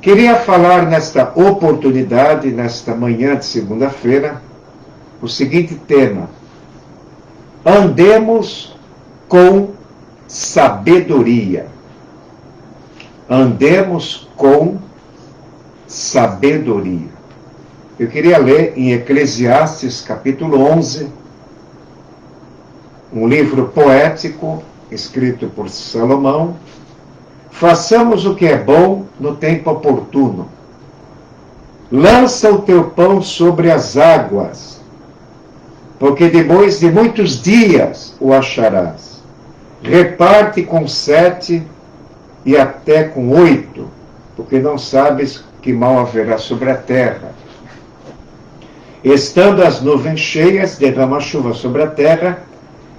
Queria falar nesta oportunidade, nesta manhã de segunda-feira, o seguinte tema: andemos com sabedoria. Andemos com sabedoria. Eu queria ler em Eclesiastes, capítulo 11, um livro poético, escrito por Salomão. Façamos o que é bom no tempo oportuno. Lança o teu pão sobre as águas, porque depois de muitos dias o acharás. Reparte com 7 e até com 8, porque não sabes que mal haverá sobre a terra. Estando as nuvens cheias, derrama chuva sobre a terra,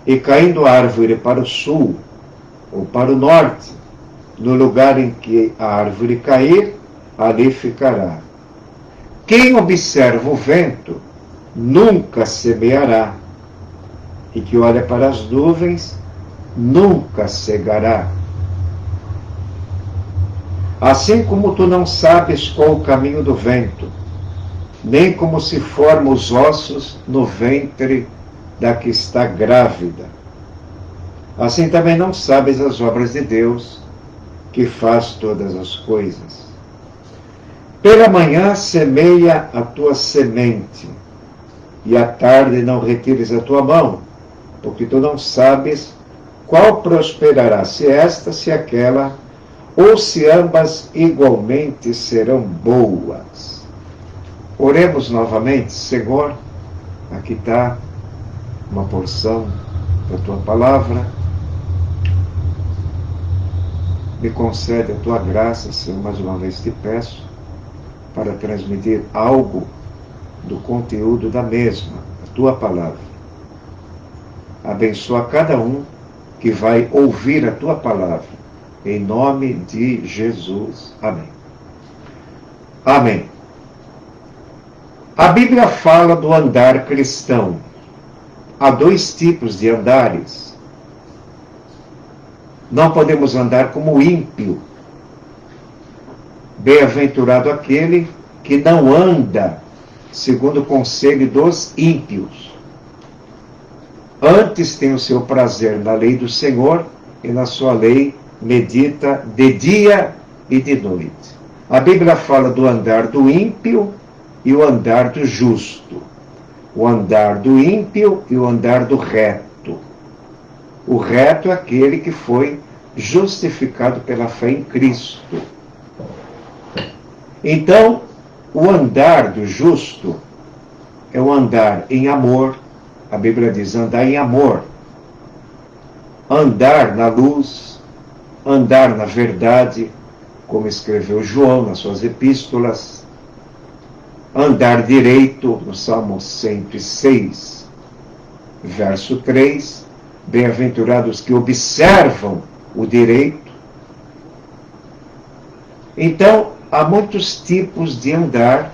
e caindo a árvore para o sul ou para o norte, no lugar em que a árvore cair, ali ficará. Quem observa o vento nunca semeará, e que olha para as nuvens nunca cegará. Assim como tu não sabes qual o caminho do vento, nem como se formam os ossos no ventre da que está grávida, assim também não sabes as obras de Deus, que faz todas as coisas. Pela manhã semeia a tua semente, e à tarde não retires a tua mão, porque tu não sabes qual prosperará, se esta, se aquela, ou se ambas igualmente serão boas. Oremos novamente. Senhor, aqui está uma porção da tua palavra. Me concede a tua graça, Senhor, mais uma vez te peço, para transmitir algo do conteúdo da mesma, a tua palavra. Abençoa cada um que vai ouvir a tua palavra, em nome de Jesus. Amém. Amém. A Bíblia fala do andar cristão. Há 2 tipos de andares. Não podemos andar como o ímpio. Bem-aventurado aquele que não anda segundo o conselho dos ímpios. Antes tem o seu prazer na lei do Senhor, e na sua lei medita de dia e de noite. A Bíblia fala do andar do ímpio e o andar do justo. O andar do ímpio e o andar do reto. O reto é aquele que foi justificado pela fé em Cristo. Então, o andar do justo é o andar em amor. A Bíblia diz andar em amor. Andar na luz, andar na verdade, como escreveu João nas suas epístolas. Andar direito, no Salmo 106, verso 3. Bem-aventurados que observam o direito. Então, há muitos tipos de andar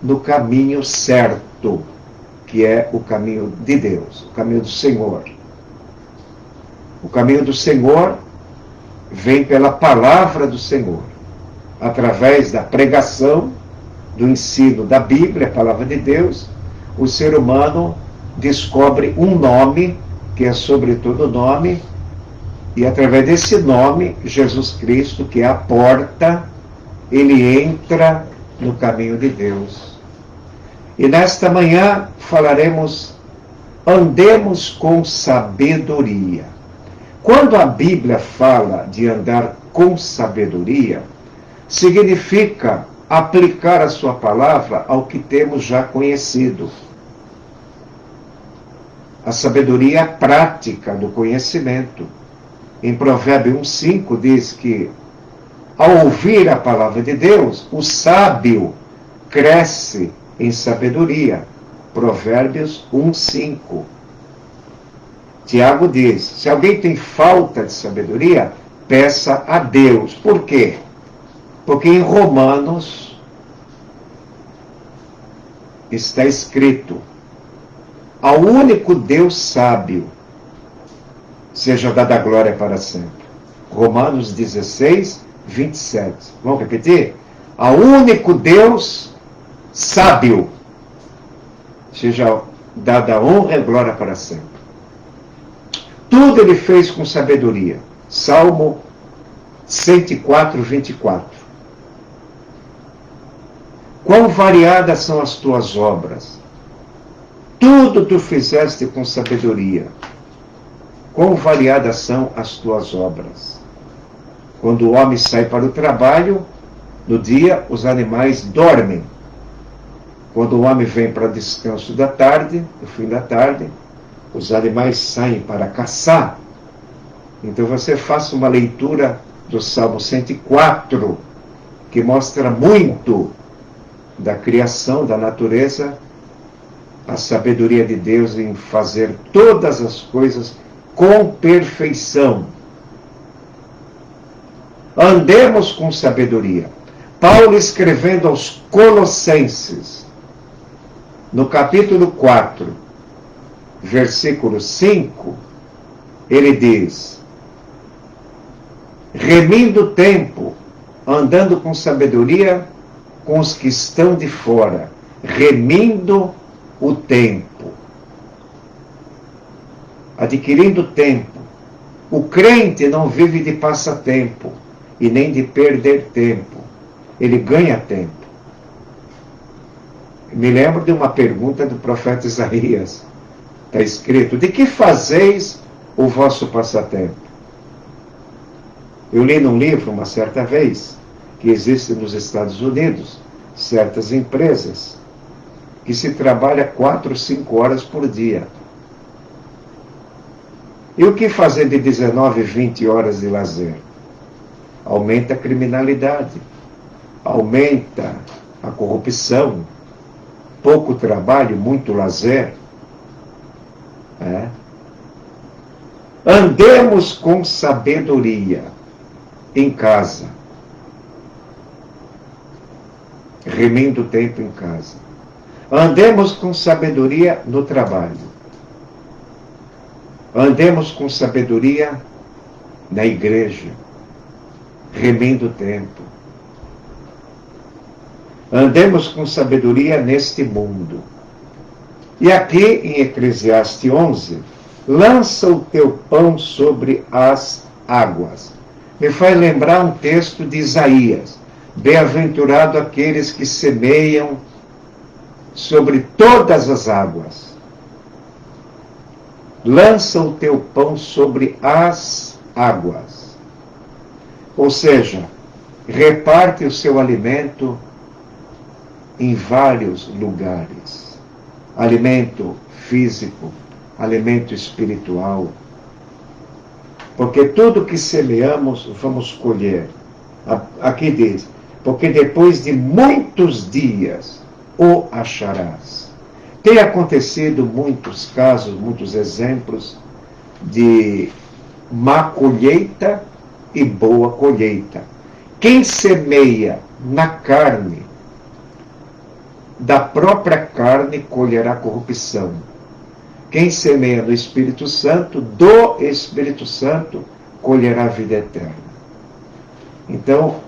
no caminho certo, que é o caminho de Deus, o caminho do Senhor. O caminho do Senhor vem pela palavra do Senhor, através da pregação, do ensino da Bíblia, a palavra de Deus. O ser humano descobre um nome, que é sobre todo nome, e através desse nome, Jesus Cristo, que é a porta, ele entra no caminho de Deus. E nesta manhã falaremos, andemos com sabedoria. Quando a Bíblia fala de andar com sabedoria, significa aplicar a sua palavra ao que temos já conhecido. A sabedoria é a prática do conhecimento. Em Provérbios 1:5 diz que, ao ouvir a palavra de Deus, o sábio cresce em sabedoria. Provérbios 1:5. Tiago diz, se alguém tem falta de sabedoria, peça a Deus. Por quê? Porque em Romanos está escrito, ao único Deus sábio seja dada a glória para sempre. Romanos 16, 27. Vamos repetir? ao único Deus sábio, seja dada honra e glória para sempre. Tudo ele fez com sabedoria. Salmo 104, 24. Quão variadas são as tuas obras. Tudo tu fizeste com sabedoria. Quão variadas são as tuas obras. Quando o homem sai para o trabalho, no dia os animais dormem. Quando o homem vem para descanso da tarde, no fim da tarde, os animais saem para caçar. Então você faça uma leitura do Salmo 104, que mostra muito da criação, da natureza, a sabedoria de Deus em fazer todas as coisas com perfeição. Andemos com sabedoria. Paulo escrevendo aos Colossenses, no capítulo 4, versículo 5, ele diz: remindo o tempo, andando com sabedoria com os que estão de fora, remindo o tempo, adquirindo tempo. O crente não vive de passatempo e nem de perder tempo, ele ganha tempo. Me lembro de uma pergunta do profeta Isaías. Está escrito: de que fazeis o vosso passatempo? Eu li num livro, uma certa vez, que existe nos Estados Unidos certas empresas que se trabalha 4, 5 horas por dia. E o que fazer de 19, 20 horas de lazer? Aumenta a criminalidade, aumenta a corrupção, pouco trabalho, muito lazer. Andemos com sabedoria em casa, remindo o tempo em casa. Andemos com sabedoria no trabalho. Andemos com sabedoria na igreja, remindo o tempo. Andemos com sabedoria neste mundo. E aqui em Eclesiastes 11, lança o teu pão sobre as águas. Me faz lembrar um texto de Isaías: bem-aventurado aqueles que semeiam sobre todas as águas. Lança o teu pão sobre as águas. Ou seja, reparte o seu alimento em vários lugares. Alimento físico, alimento espiritual. Porque tudo que semeamos, vamos colher. Aqui diz: porque depois de muitos dias o acharás. Tem acontecido muitos casos, muitos exemplos de má colheita e boa colheita. Quem semeia na carne, da própria carne colherá corrupção. Quem semeia no Espírito Santo, do Espírito Santo, colherá a vida eterna. Então,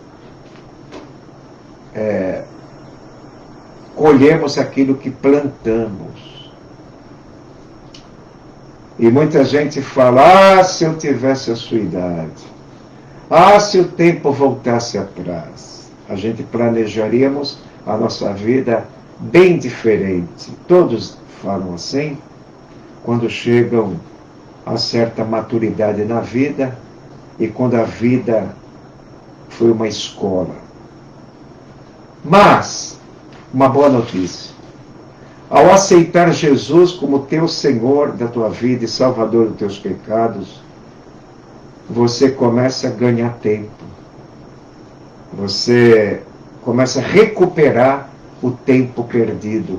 colhemos aquilo que plantamos. E muita gente fala: se eu tivesse a sua idade, se o tempo voltasse atrás, a gente planejaríamos a nossa vida bem diferente. Todos falam assim quando chegam a certa maturidade na vida e quando a vida foi uma escola. Mas uma boa notícia: ao aceitar Jesus como teu Senhor da tua vida e Salvador dos teus pecados, você começa a ganhar tempo. Você começa a recuperar o tempo perdido.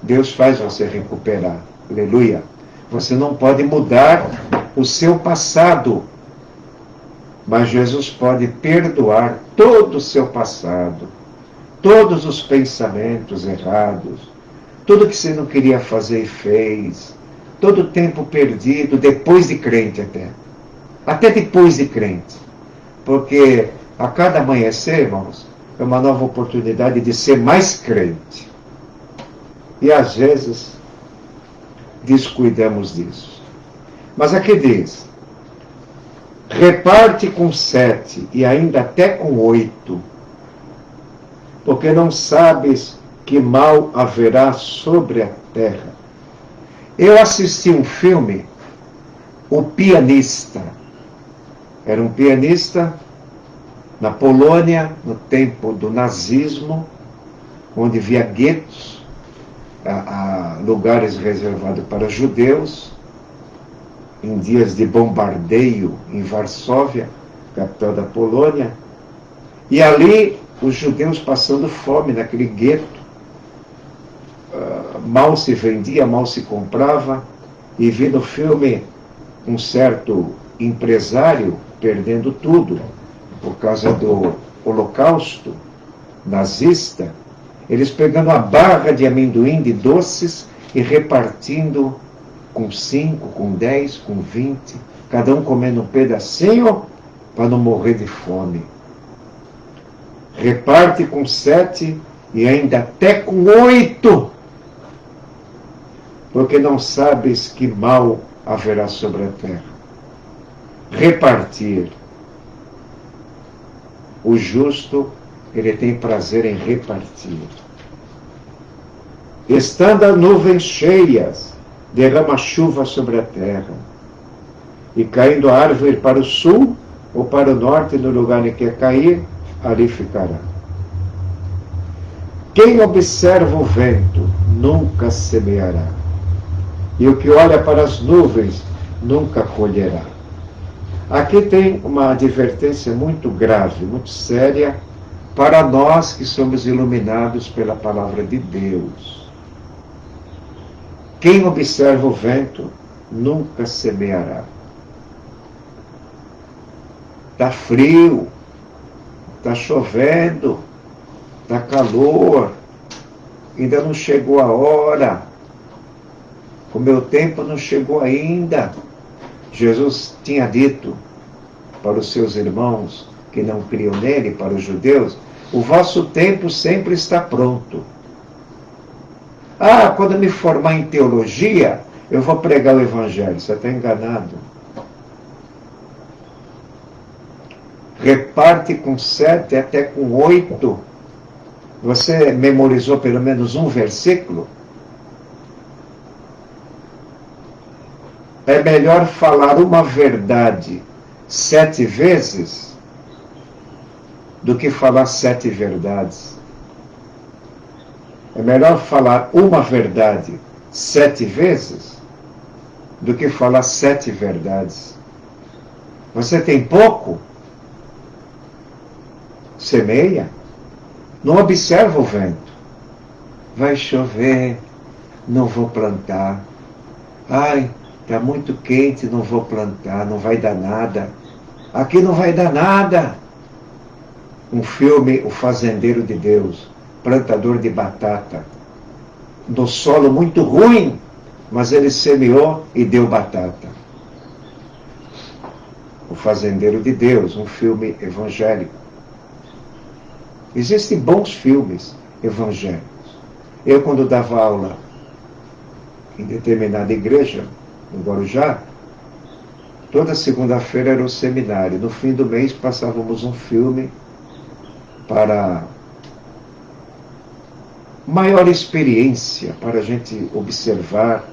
Deus faz você recuperar. Aleluia. Você não pode mudar o seu passado, mas Jesus pode perdoar todo o seu passado, todos os pensamentos errados, tudo que você não queria fazer e fez, todo o tempo perdido, depois de crente até depois de crente. Porque a cada amanhecer, irmãos, é uma nova oportunidade de ser mais crente. E às vezes descuidamos disso. Mas aqui diz: reparte com 7 e ainda até com 8, porque não sabes que mal haverá sobre a terra. Eu assisti um filme, O Pianista. Era um pianista na Polônia, no tempo do nazismo, onde havia guetos, lugares reservados para judeus, em dias de bombardeio em Varsóvia, capital da Polônia, e ali os judeus passando fome naquele gueto, mal se vendia, mal se comprava, e vi no filme um certo empresário perdendo tudo por causa do Holocausto nazista, eles pegando a barra de amendoim, de doces, e repartindo com 5, com 10, com 20, cada um comendo um pedacinho para não morrer de fome. Reparte com 7 e ainda até com 8, porque não sabes que mal haverá sobre a terra. Repartir. O justo, ele tem prazer em repartir. Estando as nuvens cheias, derrama chuva sobre a terra, e caindo a árvore para o sul ou para o norte, no lugar em que cair, ali ficará. Quem observa o vento nunca semeará, e o que olha para as nuvens nunca colherá. Aqui tem uma advertência muito grave, muito séria, para nós que somos iluminados pela palavra de Deus. Quem observa o vento nunca semeará. Está frio, está chovendo, está calor, ainda não chegou a hora, o meu tempo não chegou ainda. Jesus tinha dito para os seus irmãos que não criam nele, para os judeus: o vosso tempo sempre está pronto. Quando eu me formar em teologia, eu vou pregar o evangelho. Você está enganado. Reparte com 7 até com 8. Você memorizou pelo menos um versículo? É melhor falar uma verdade 7 vezes do que falar 7 verdades. É melhor falar uma verdade 7 vezes do que falar 7 verdades. Você tem pouco? Semeia. Não observa o vento. Vai chover, não vou plantar. Está muito quente, não vou plantar, não vai dar nada. Aqui não vai dar nada. Um filme, O Fazendeiro de Deus, plantador de batata. No solo muito ruim, mas ele semeou e deu batata. O Fazendeiro de Deus, um filme evangélico. Existem bons filmes evangélicos. Eu, quando dava aula em determinada igreja, no Guarujá, toda segunda-feira era um seminário. No fim do mês passávamos um filme para maior experiência, para a gente observar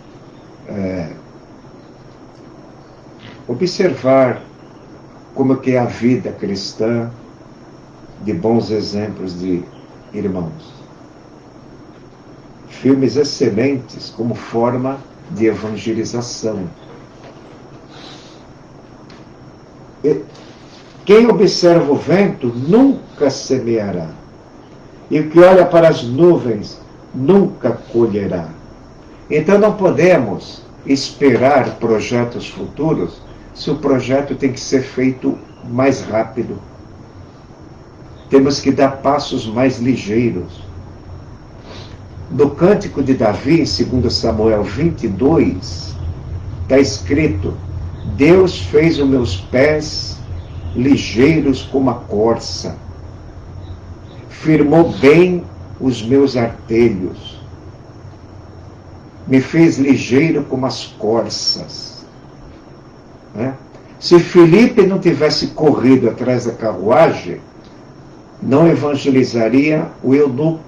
como que é a vida cristã, de bons exemplos de irmãos. Filmes excelentes como forma de evangelização. Quem observa o vento nunca semeará, e o que olha para as nuvens nunca colherá. Então não podemos esperar projetos futuros se o projeto tem que ser feito mais rápido. Temos que dar passos mais ligeiros. No Cântico de Davi, em 2 Samuel 22, está escrito: Deus fez os meus pés ligeiros como a corça, firmou bem os meus artelhos, me fez ligeiro como as corças. Né? Se Filipe não tivesse corrido atrás da carruagem, não evangelizaria o eunuco.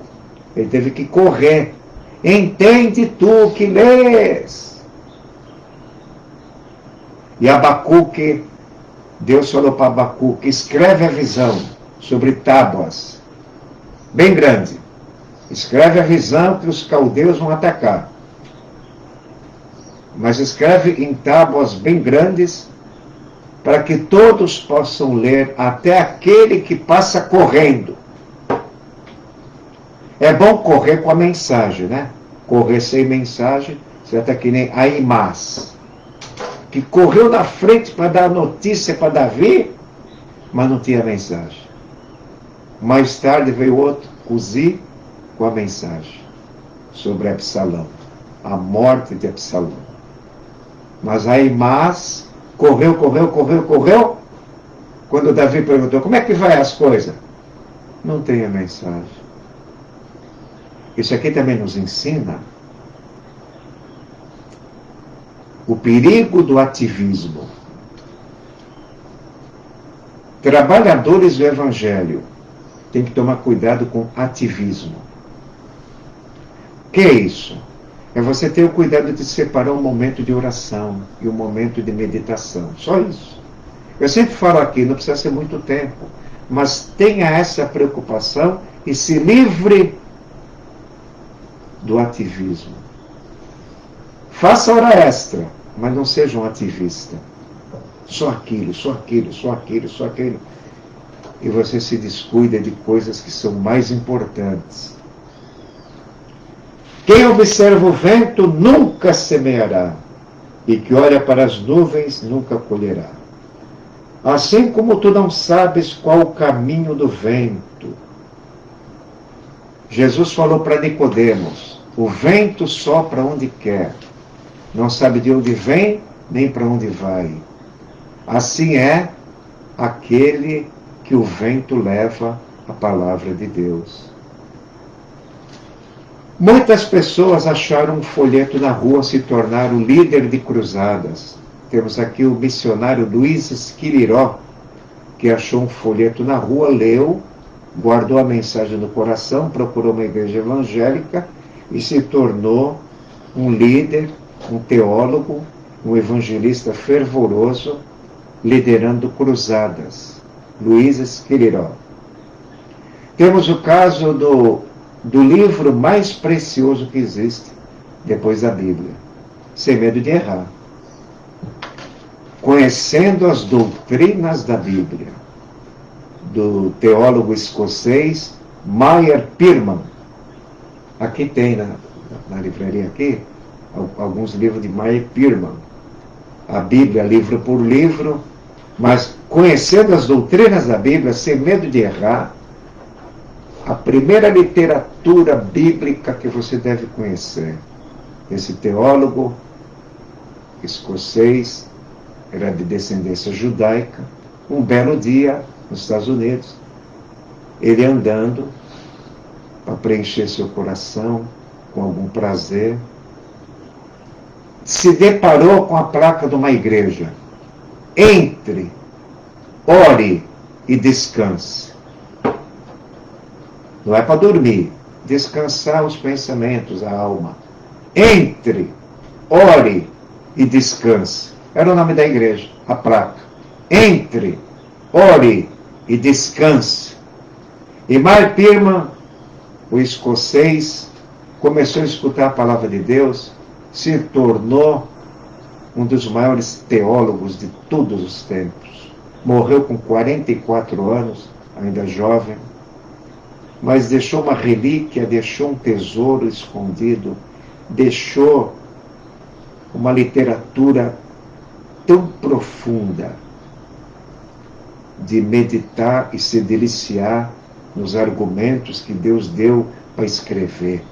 Ele teve que correr. Entende tu que lês? E Abacuque, Deus falou para Abacuque, escreve a visão sobre tábuas, bem grande. Escreve a visão que os caldeus vão atacar. Mas escreve em tábuas bem grandes, para que todos possam ler, até aquele que passa correndo. É bom correr com a mensagem, né? Correr sem mensagem, você está que nem Aimás, que correu na frente para dar notícia para Davi, mas não tinha mensagem. Mais tarde veio outro, Uzi, com a mensagem sobre Absalão, a morte de Absalão. Mas Aimás correu. Quando Davi perguntou, como é que vai as coisas? Não tem a mensagem. Isso aqui também nos ensina o perigo do ativismo. Trabalhadores do Evangelho têm que tomar cuidado com ativismo. O que é isso? É você ter o cuidado de separar um momento de oração e um momento de meditação. Só isso. Eu sempre falo aqui, não precisa ser muito tempo, mas tenha essa preocupação e se livre do ativismo. Faça hora extra, mas não seja um ativista. Só aquilo. E você se descuida de coisas que são mais importantes. Quem observa o vento nunca semeará, e que olha para as nuvens nunca colherá. Assim como tu não sabes qual o caminho do vento. Jesus falou para Nicodemos, o vento sopra onde quer, não sabe de onde vem, nem para onde vai. Assim é aquele que o vento leva a palavra de Deus. Muitas pessoas acharam um folheto na rua se tornar o líder de cruzadas. Temos aqui o missionário Luiz Esquiliró, que achou um folheto na rua, leu, guardou a mensagem no coração, procurou uma igreja evangélica e se tornou um líder, um teólogo, um evangelista fervoroso, liderando cruzadas. Luiz Esquiliró. Temos o caso do livro mais precioso que existe, depois da Bíblia, Sem Medo de Errar. Conhecendo as doutrinas da Bíblia, do teólogo escocês Meyer Pearman. Aqui tem na livraria aqui, alguns livros de Meyer Pearman. A Bíblia, livro por livro, mas conhecendo as doutrinas da Bíblia, sem medo de errar, a primeira literatura bíblica que você deve conhecer. Esse teólogo escocês, era de descendência judaica, um belo dia, nos Estados Unidos, ele andando para preencher seu coração com algum prazer, se deparou com a placa de uma igreja. Entre, ore e descanse. Não é para dormir, descansar os pensamentos, a alma. Entre, ore e descanse. Era o nome da igreja, a placa. Entre, ore e descanse. E Meyer Pearman, o escocês, começou a escutar a palavra de Deus, se tornou um dos maiores teólogos de todos os tempos. Morreu com 44 anos, ainda jovem, mas deixou uma relíquia, deixou um tesouro escondido, deixou uma literatura tão profunda de meditar e se deliciar nos argumentos que Deus deu para escrever,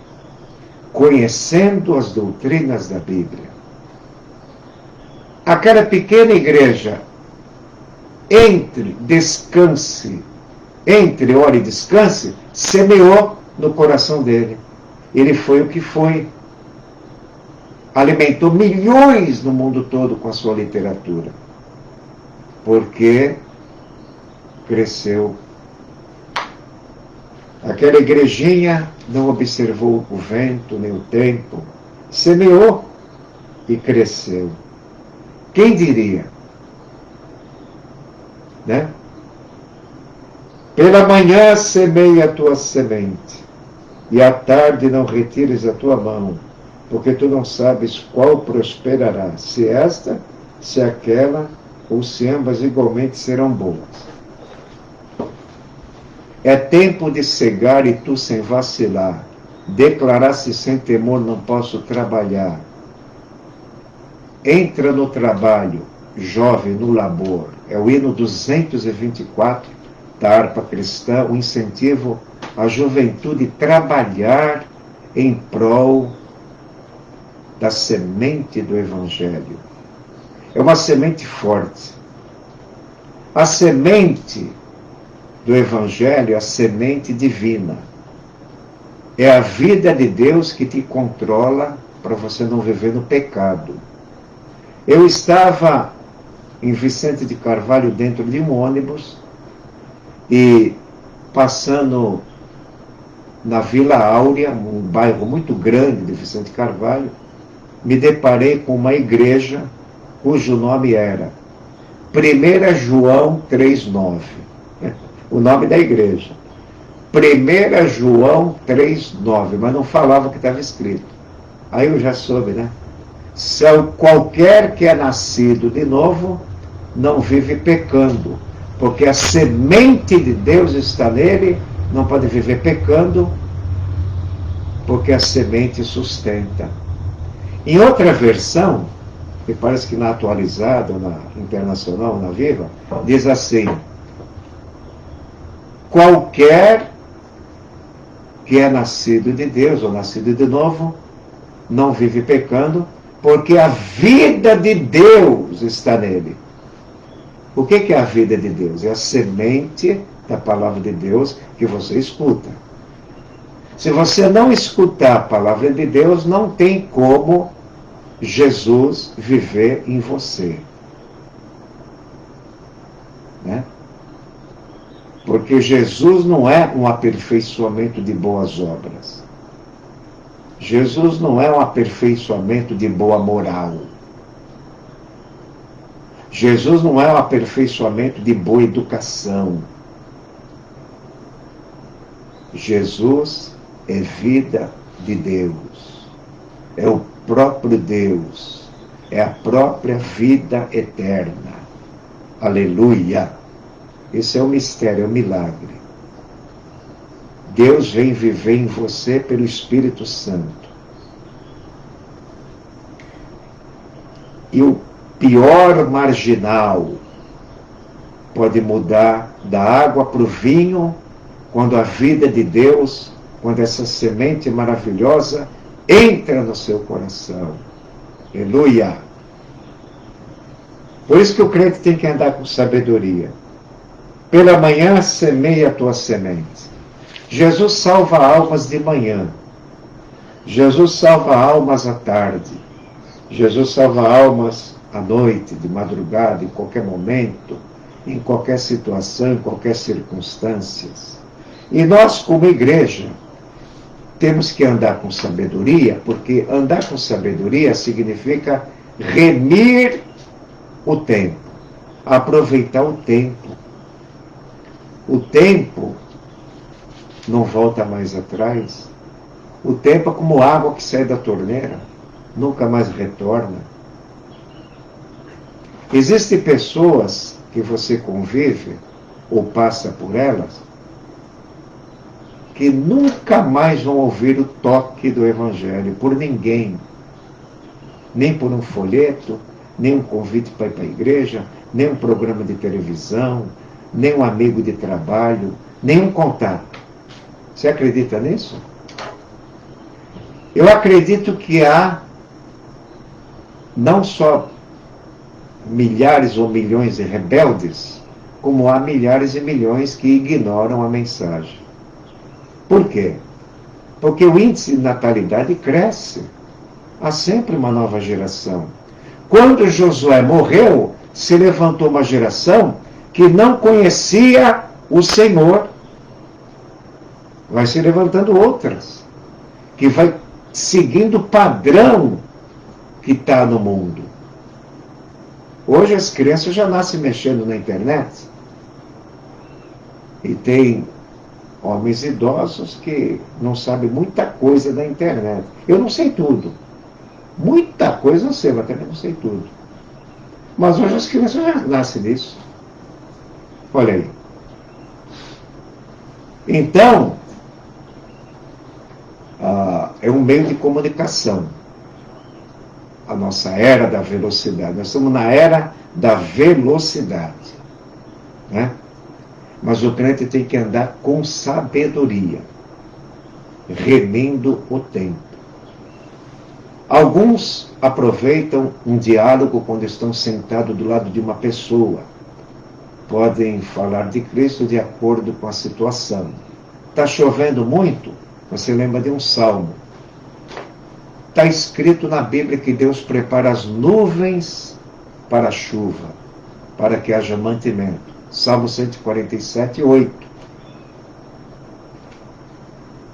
conhecendo as doutrinas da Bíblia. Aquela pequena igreja, entre, descanse entre, ore e descanse, semeou no coração dele. Ele foi o que foi. Alimentou milhões no mundo todo com a sua literatura. Porque cresceu. Aquela igrejinha não observou o vento nem o tempo. Semeou e cresceu. Quem diria? Né? Pela manhã semeia a tua semente, e à tarde não retires a tua mão, porque tu não sabes qual prosperará, se esta, se aquela, ou se ambas igualmente serão boas. É tempo de cegar e tu sem vacilar, declarar-se sem temor, não posso trabalhar. Entra no trabalho, jovem, no labor. É o hino 224 da harpa cristã, o incentivo à juventude trabalhar em prol da semente do Evangelho. É uma semente forte. A semente do Evangelho é a semente divina. É a vida de Deus que te controla para você não viver no pecado. Eu estava em Vicente de Carvalho dentro de um ônibus e passando na Vila Áurea, um bairro muito grande de Vicente de Carvalho, me deparei com uma igreja cujo nome era 1 João 3,9. O nome da igreja. 1 João 3,9, mas não falava o que estava escrito. Aí eu já soube, né? Qualquer que é nascido de novo não vive pecando, porque a semente de Deus está nele, não pode viver pecando, porque a semente sustenta. Em outra versão, que parece que na atualizada, ou na internacional, ou na Viva, diz assim: qualquer que é nascido de Deus, ou nascido de novo, não vive pecando, porque a vida de Deus está nele. O que é a vida de Deus? É a semente da palavra de Deus que você escuta. Se você não escutar a palavra de Deus, não tem como Jesus viver em você. Né? Porque Jesus não é um aperfeiçoamento de boas obras. Jesus não é um aperfeiçoamento de boa moral. Jesus não é um aperfeiçoamento de boa educação. Jesus é vida de Deus. É o próprio Deus. É a própria vida eterna. Aleluia! Esse é o mistério, é o milagre. Deus vem viver em você pelo Espírito Santo. E o pior marginal pode mudar da água para o vinho quando a vida de Deus, quando essa semente maravilhosa entra no seu coração. Aleluia! Por isso que o crente tem que andar com sabedoria. Pela manhã semeia a tua semente. Jesus salva almas de manhã. Jesus salva almas à tarde. Jesus salva almas à noite, de madrugada, em qualquer momento, em qualquer situação, em qualquer circunstância. E nós, como igreja, temos que andar com sabedoria, porque andar com sabedoria significa remir o tempo, aproveitar o tempo. O tempo não volta mais atrás. O tempo é como água que sai da torneira, nunca mais retorna. Existem pessoas que você convive ou passa por elas que nunca mais vão ouvir o toque do Evangelho por ninguém, nem por um folheto, nem um convite para ir para a igreja, nem um programa de televisão, nem um amigo de trabalho, nem um contato. Você acredita nisso? Eu acredito que há não só milhares ou milhões de rebeldes, como há milhares e milhões que ignoram a mensagem. Por quê? Porque o índice de natalidade cresce. Há sempre uma nova geração. Quando Josué morreu, se levantou uma geração que não conhecia o Senhor. Vai se levantando outras, que vai seguindo o padrão que está no mundo. Hoje as crianças já nascem mexendo na internet. E tem homens idosos que não sabem muita coisa da internet. Eu não sei tudo. Muita coisa eu sei, mas também não sei tudo. Mas hoje as crianças já nascem nisso. Olha aí. Então, é um meio de comunicação. A nossa era da velocidade. Nós estamos na era da velocidade. Né? Mas o crente tem que andar com sabedoria, remindo o tempo. Alguns aproveitam um diálogo quando estão sentados do lado de uma pessoa. Podem falar de Cristo de acordo com a situação. Está chovendo muito? Você lembra de um salmo. Está escrito na Bíblia que Deus prepara as nuvens para a chuva, para que haja mantimento. Salmo 147, 8.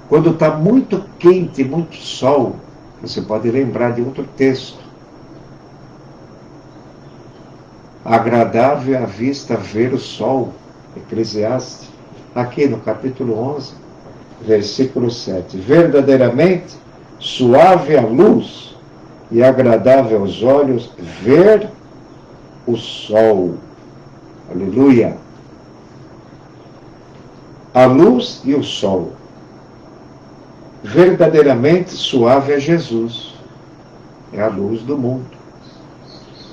Quando está muito quente, muito sol, você pode lembrar de outro texto. Agradável à vista ver o sol, Eclesiastes, aqui no capítulo 11, versículo 7. Verdadeiramente, suave a luz e agradável aos olhos ver o sol. Aleluia! A luz e o sol. Verdadeiramente suave é Jesus. É a luz do mundo.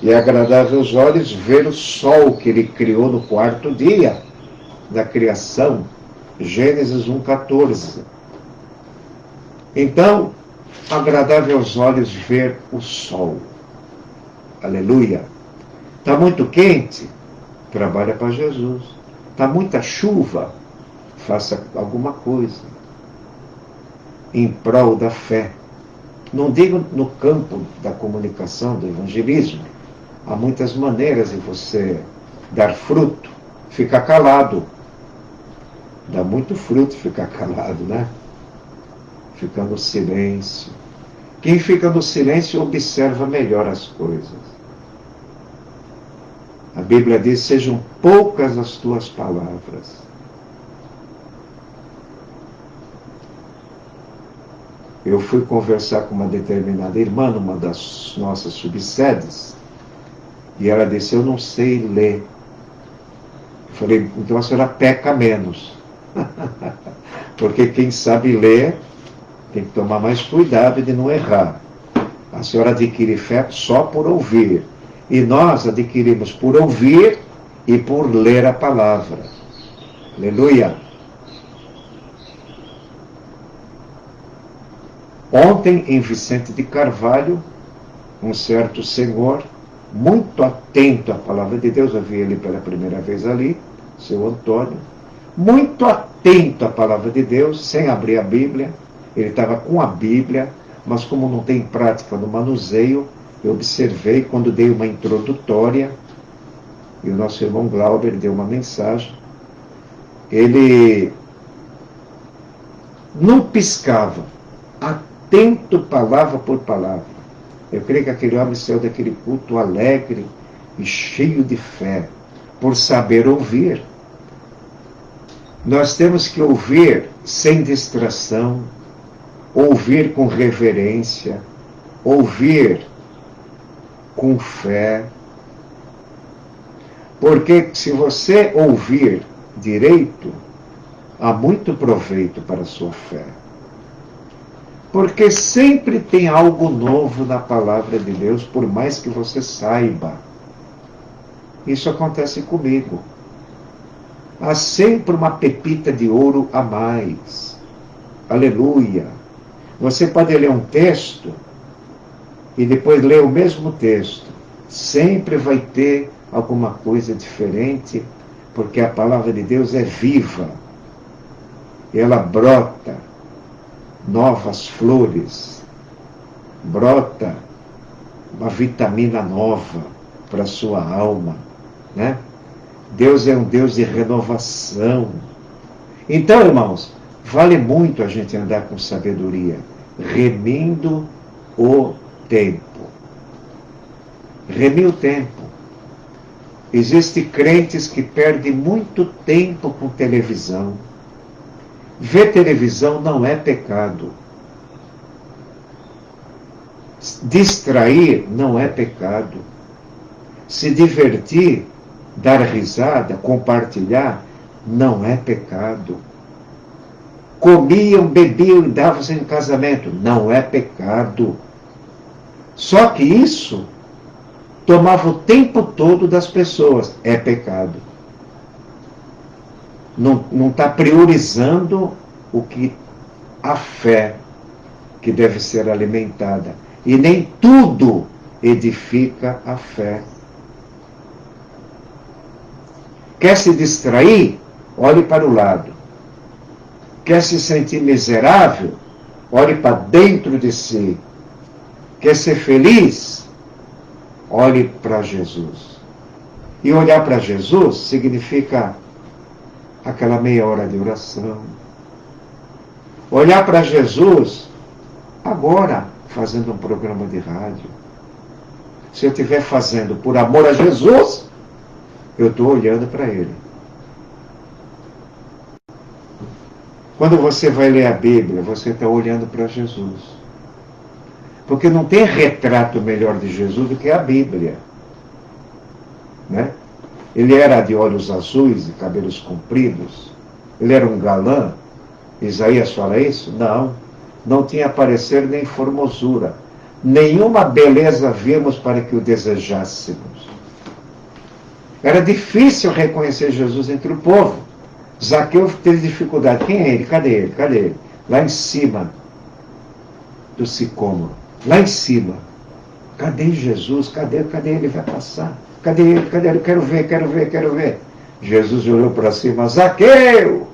E é agradável aos olhos ver o sol que ele criou no quarto dia da criação. Gênesis 1,14. Então, agradável aos olhos ver o sol. Aleluia! Está muito quente? Trabalha para Jesus. Está muita chuva? Faça alguma coisa em prol da fé. Não digo no campo da comunicação, do evangelismo. Há muitas maneiras de você dar fruto. Ficar calado. Dá muito fruto ficar calado, né? Fica no silêncio. Quem fica no silêncio observa melhor as coisas. A Bíblia diz, sejam poucas as tuas palavras. Eu fui conversar com uma determinada irmã, numa das nossas subsedes, e ela disse, eu não sei ler. Eu falei, então a senhora peca menos. Porque quem sabe ler tem que tomar mais cuidado de não errar. A senhora adquire fé só por ouvir. E nós adquirimos por ouvir e por ler a palavra. Aleluia! Ontem, em Vicente de Carvalho, um certo senhor, muito atento à palavra de Deus, eu vi ele pela primeira vez ali, seu Antônio, muito atento à palavra de Deus, sem abrir a Bíblia. Ele estava com a Bíblia, mas como não tem prática no manuseio, eu observei quando dei uma introdutória, e o nosso irmão Glauber deu uma mensagem, ele não piscava, atento palavra por palavra. Eu creio que aquele homem saiu daquele culto alegre e cheio de fé, por saber ouvir. Nós temos que ouvir sem distração, ouvir com reverência, ouvir com fé. Porque se você ouvir direito, há muito proveito para a sua fé. Porque sempre tem algo novo na palavra de Deus, por mais que você saiba. Isso acontece comigo. Há sempre uma pepita de ouro a mais. Aleluia! Você pode ler um texto e depois ler o mesmo texto. Sempre vai ter alguma coisa diferente, porque a palavra de Deus é viva. Ela brota novas flores, brota uma vitamina nova para a sua alma, né? Deus é um Deus de renovação. Então, irmãos, vale muito a gente andar com sabedoria, remindo o tempo. Remir o tempo. Existem crentes que perdem muito tempo com televisão. Ver televisão não é pecado. Distrair não é pecado. Se divertir, dar risada, compartilhar, não é pecado. Comiam, bebiam e davam-se em casamento, não é pecado. Só que isso tomava o tempo todo das pessoas, é pecado. Não está priorizando o que a fé que deve ser alimentada. E nem tudo edifica a fé. Quer se distrair? Olhe para o lado. Quer se sentir miserável? Olhe para dentro de si. Quer ser feliz? Olhe para Jesus. E olhar para Jesus significa aquela meia hora de oração. Olhar para Jesus agora, fazendo um programa de rádio. Se eu estiver fazendo por amor a Jesus, eu estou olhando para Ele. Quando você vai ler a Bíblia, você está olhando para Jesus. Porque não tem retrato melhor de Jesus do que a Bíblia. Né? Ele era de olhos azuis e cabelos compridos. Ele era um galã. Isaías fala isso? Não. Não tinha parecer nem formosura. Nenhuma beleza vimos para que o desejássemos. Era difícil reconhecer Jesus entre o povo. Zaqueu teve dificuldade. Quem é ele? Cadê ele? Cadê ele? Lá em cima do sicômoro. Lá em cima. Cadê Jesus? Cadê ele? Vai passar. Cadê ele? Cadê ele? Quero ver. Jesus olhou para cima. Zaqueu!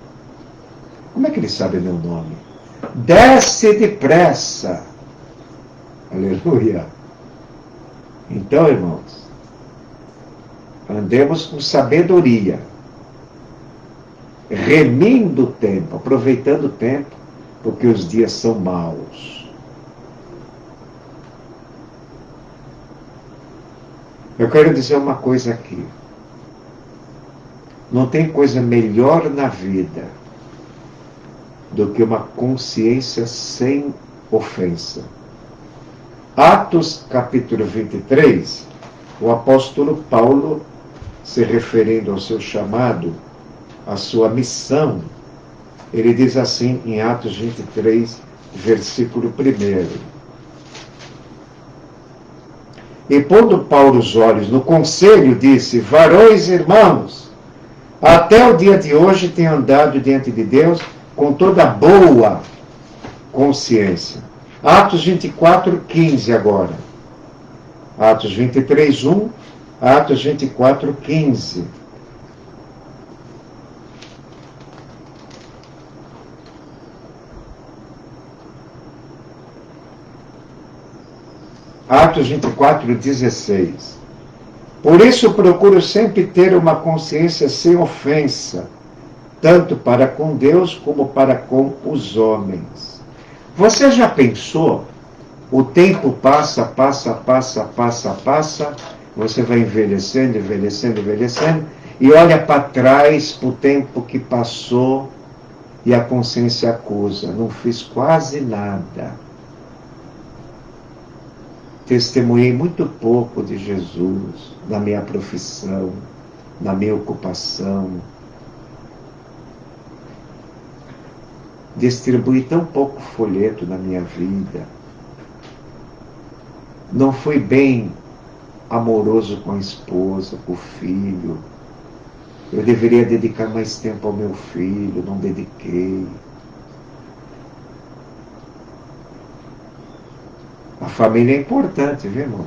Como é que ele sabe meu nome? Desce depressa. Aleluia. Então, irmãos, andemos com sabedoria, remindo o tempo, aproveitando o tempo, porque os dias são maus. Eu quero dizer uma coisa aqui. Não tem coisa melhor na vida do que uma consciência sem ofensa. Atos capítulo 23, o apóstolo Paulo, se referindo ao seu chamado, à sua missão, ele diz assim em Atos 23, versículo 1. E pondo Paulo os olhos no conselho, disse: varões e irmãos, até o dia de hoje tenho andado diante de Deus com toda boa consciência. Atos 24, 15 agora. Atos 23, 1. Atos 24, 15. Atos 24, 16. Por isso procuro sempre ter uma consciência sem ofensa, tanto para com Deus como para com os homens. Você já pensou? O tempo passa, você vai envelhecendo, e olha para trás o tempo que passou e a consciência acusa. Não fiz quase nada. Testemunhei muito pouco de Jesus na minha profissão, na minha ocupação. Distribuí tão pouco folheto na minha vida. Não fui bem amoroso com a esposa, com o filho. Eu deveria dedicar mais tempo ao meu filho, não dediquei. A família é importante, viu, irmão?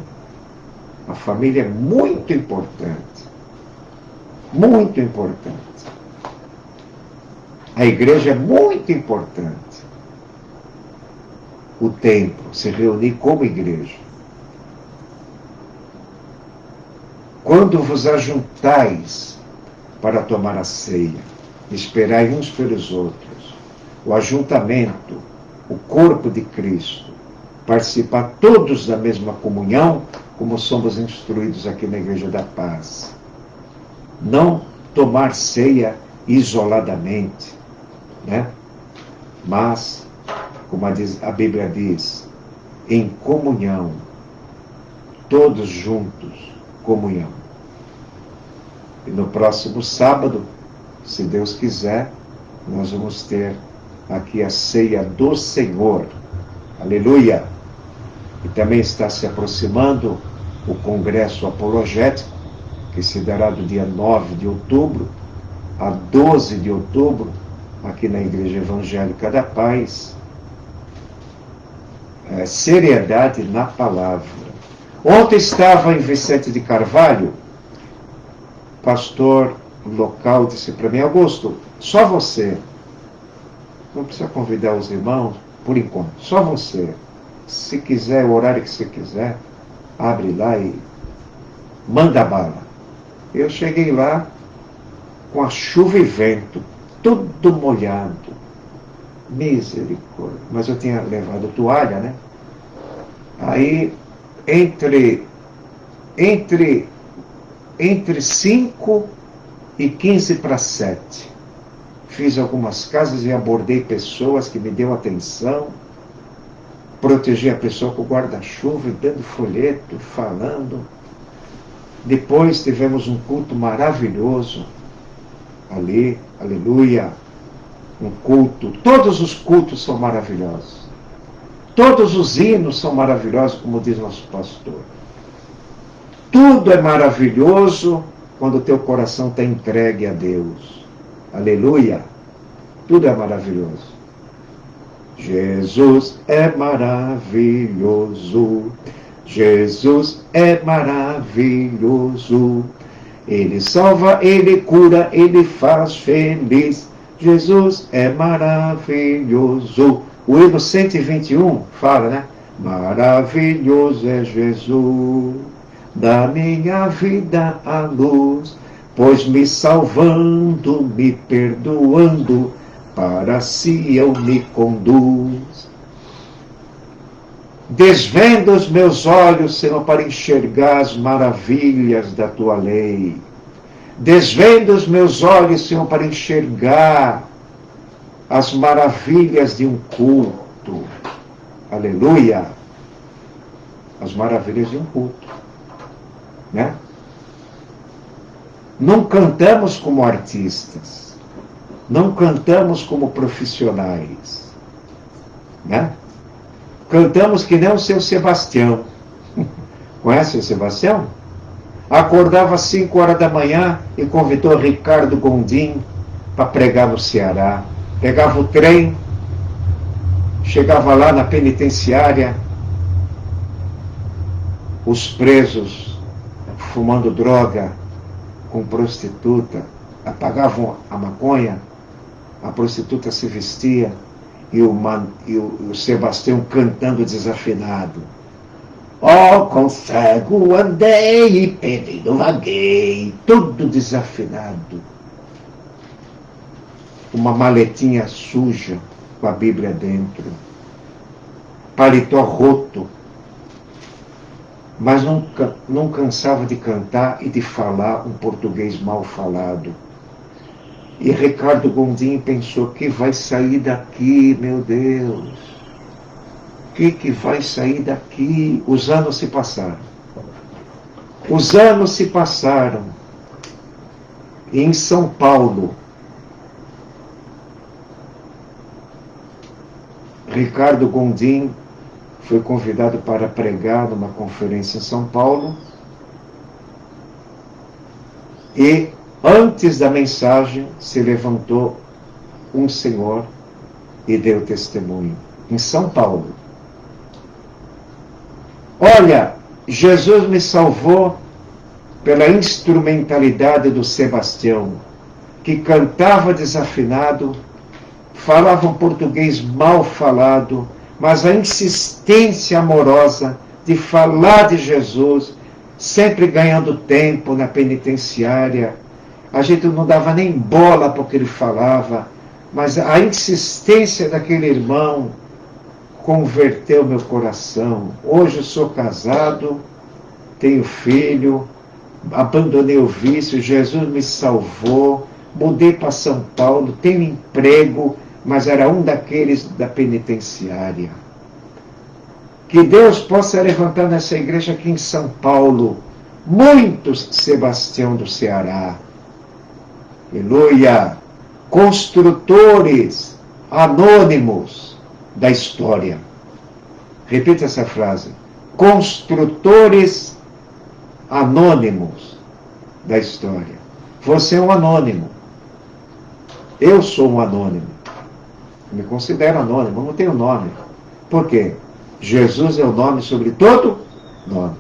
A família é muito importante. Muito importante. A igreja é muito importante. O templo, se reunir como igreja. Quando vos ajuntais para tomar a ceia, esperai uns pelos outros. O ajuntamento, o corpo de Cristo, participar todos da mesma comunhão, como somos instruídos aqui na Igreja da Paz. Não tomar ceia isoladamente, né? Mas, como a Bíblia diz, em comunhão, todos juntos, comunhão. E no próximo sábado, se Deus quiser, nós vamos ter aqui a ceia do Senhor. Aleluia! E também está se aproximando o Congresso Apologético, que se dará do dia 9 de outubro a 12 de outubro, aqui na Igreja Evangélica da Paz. Seriedade na palavra. Ontem estava em Vicente de Carvalho, pastor local disse para mim: Augusto, só você, não precisa convidar os irmãos, por enquanto, só você. Se quiser, o horário que você quiser, abre lá e manda bala. Eu cheguei lá com a chuva e vento, tudo molhado. Misericórdia. Mas eu tinha levado toalha, né? Aí, entre 5 e 15 para 7, fiz algumas casas e abordei pessoas que me deu atenção, protegi a pessoa com o guarda-chuva, dando folheto, falando. Depois tivemos um culto maravilhoso ali, aleluia, um culto. Todos os cultos são maravilhosos. Todos os hinos são maravilhosos, como diz nosso pastor. Tudo é maravilhoso quando o teu coração está entregue a Deus. Aleluia. Tudo é maravilhoso. Jesus é maravilhoso. Jesus é maravilhoso. Ele salva, Ele cura, Ele faz feliz. Jesus é maravilhoso. O hino 121 fala, né? Maravilhoso é Jesus, da minha vida a luz, pois me salvando, me perdoando, para si eu me conduz. Desvenda os meus olhos, Senhor, para enxergar as maravilhas da tua lei. Desvenda os meus olhos, Senhor, para enxergar as maravilhas de um culto. Aleluia! As maravilhas de um culto. Né? Não cantamos como artistas. Não cantamos como profissionais. Né? Cantamos que nem o seu Sebastião. Conhece o Sebastião? Acordava às 5 horas da manhã e convidou Ricardo Gondim para pregar no Ceará. Pegava o trem, chegava lá na penitenciária, os presos fumando droga com prostituta, apagavam a maconha, a prostituta se vestia e o Sebastião cantando desafinado. Oh, com cego andei e perdido vaguei, tudo desafinado. Uma maletinha suja com a Bíblia dentro, paletó roto, mas não cansava de cantar e de falar um português mal falado. E Ricardo Gondim pensou: que vai sair daqui, meu Deus? Que vai sair daqui? Os anos se passaram. Os anos se passaram. E em São Paulo, Ricardo Gondim foi convidado para pregar numa conferência em São Paulo. E antes da mensagem se levantou um senhor e deu testemunho. Em São Paulo. Olha, Jesus me salvou pela instrumentalidade do Sebastião, que cantava desafinado, falava um português mal falado, mas a insistência amorosa de falar de Jesus, sempre ganhando tempo na penitenciária. A gente não dava nem bola para o que ele falava, mas a insistência daquele irmão converteu meu coração. Hoje eu sou casado, tenho filho, abandonei o vício, Jesus me salvou, mudei para São Paulo, tenho emprego, mas era um daqueles da penitenciária. Que Deus possa levantar nessa igreja aqui em São Paulo muitos Sebastião do Ceará. Aleluia! Construtores anônimos da história. Repita essa frase. Construtores anônimos da história. Você é um anônimo. Eu sou um anônimo. Eu me considero anônimo, eu não tenho nome. Por quê? Jesus é o nome sobre todo nome.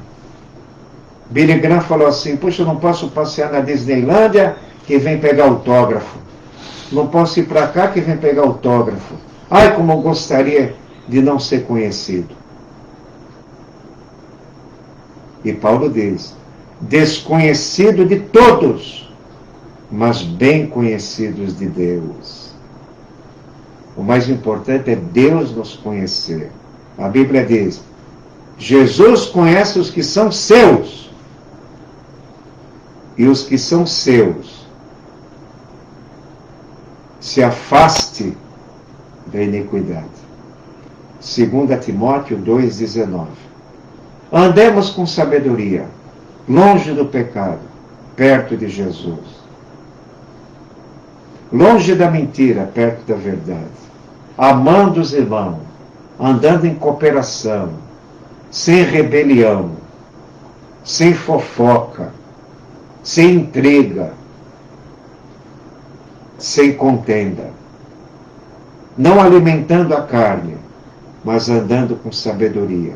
Billy Graham falou assim, puxa, eu não posso passear na Disneylândia que vem pegar autógrafo. Não posso ir para cá que vem pegar autógrafo. Ai, como eu gostaria de não ser conhecido. E Paulo diz, desconhecido de todos, mas bem conhecidos de Deus. O mais importante é Deus nos conhecer. A Bíblia diz, Jesus conhece os que são seus, e os que são seus, se afaste da iniquidade. 2 Timóteo 2,19. Andemos com sabedoria, longe do pecado, perto de Jesus. Longe da mentira, perto da verdade. Amando os irmãos, andando em cooperação, sem rebelião, sem fofoca, sem intriga, sem contenda. Não alimentando a carne, mas andando com sabedoria.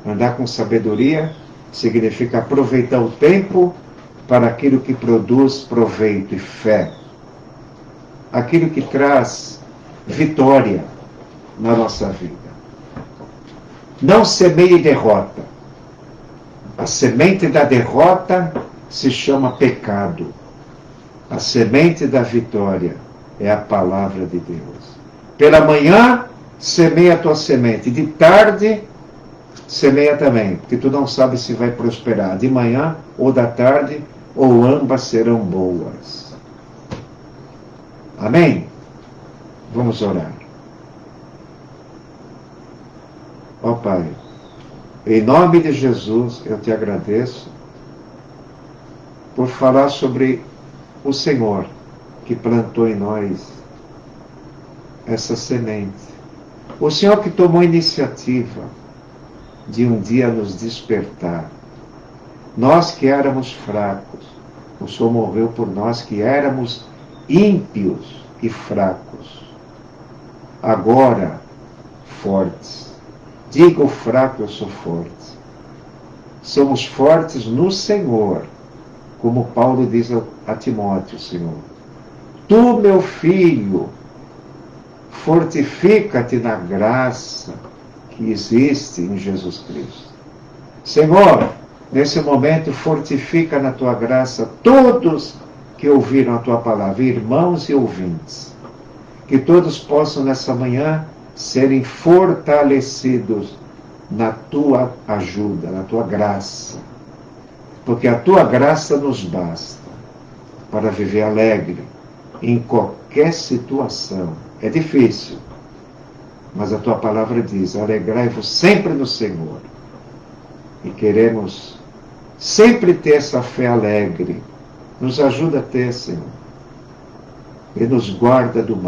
Andar com sabedoria significa aproveitar o tempo para aquilo que produz proveito e fé. Aquilo que traz vitória na nossa vida. Não semeie derrota. A semente da derrota se chama pecado. A semente da vitória é a palavra de Deus. Pela manhã, semeia a tua semente. De tarde, semeia também, porque tu não sabe se vai prosperar de manhã ou da tarde, ou ambas serão boas. Amém? Vamos orar. Ó Pai, em nome de Jesus, eu te agradeço por falar sobre o Senhor que plantou em nós essa semente. O Senhor que tomou a iniciativa de um dia nos despertar. Nós que éramos fracos, o Senhor morreu por nós que éramos ímpios e fracos. Agora, fortes. Diga o fraco, eu sou forte. Somos fortes no Senhor, como Paulo diz a Timóteo, Senhor. Tu, meu filho, fortifica-te na graça que existe em Jesus Cristo. Senhor, nesse momento, fortifica na tua graça todos que ouviram a tua palavra, irmãos e ouvintes. Que todos possam, nessa manhã, serem fortalecidos na tua ajuda, na tua graça. Porque a tua graça nos basta para viver alegre em qualquer situação. É difícil, mas a tua palavra diz, alegrai-vos sempre no Senhor. E queremos sempre ter essa fé alegre. Nos ajuda a ter, Senhor. E nos guarda do mal.